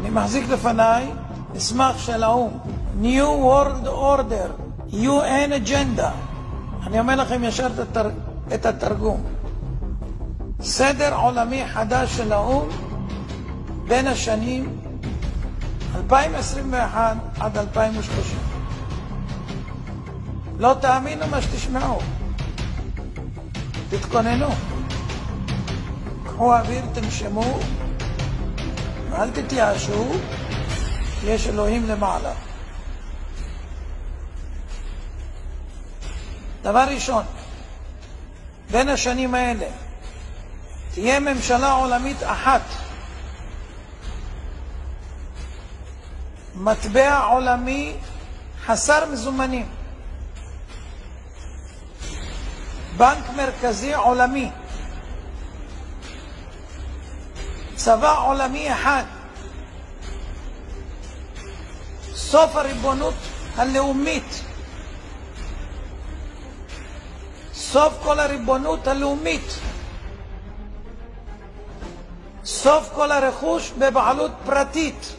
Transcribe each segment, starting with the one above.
אני מחזיק לפניי מסמך של האו"ם, New World Order, UN Agenda. אני אומר לכם ישר את התרגום. סדר עולמי חדש של האו"ם בין השנים 2021 עד 2030. לא תאמינו מה שתשמעו. תתכוננו. קחו אוויר, תנשמו, ואל תתייאשו, יש אלוהים למעלה. דבר ראשון, בין השנים האלה תהיה ממשלה עולמית אחת, מטבע עולמי חסר מזומנים, בנק מרכזי עולמי, צבא עולמי אחד, סוף הריבונות הלאומית, סוף כל הריבונות הלאומית, סוף כל הרכוש בבעלות פרטית,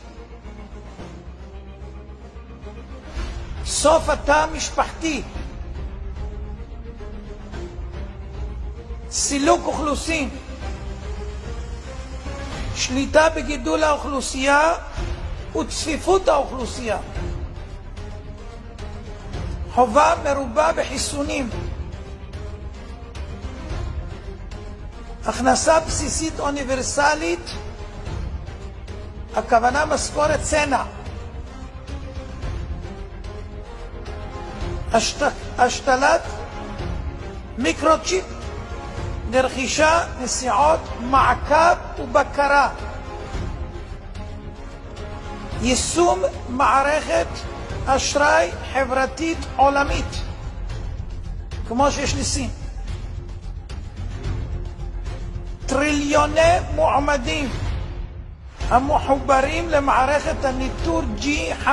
סוף התא המשפחתי, סילוק אוכלוסין, שליטה בגידול האוכלוסייה וצפיפות האוכלוסייה, חובה מרובה בחיסונים, הכנסה בסיסית אוניברסלית, הכוונה משכורת סנע, השתלת מיקרוצ'יפ לרכישה, נסיעות, מעקב ובקרה, יישום מערכת אשראי חברתית עולמית כמו שיש לסין, טריליוני מועמדים המחוברים למערכת הניטור G5,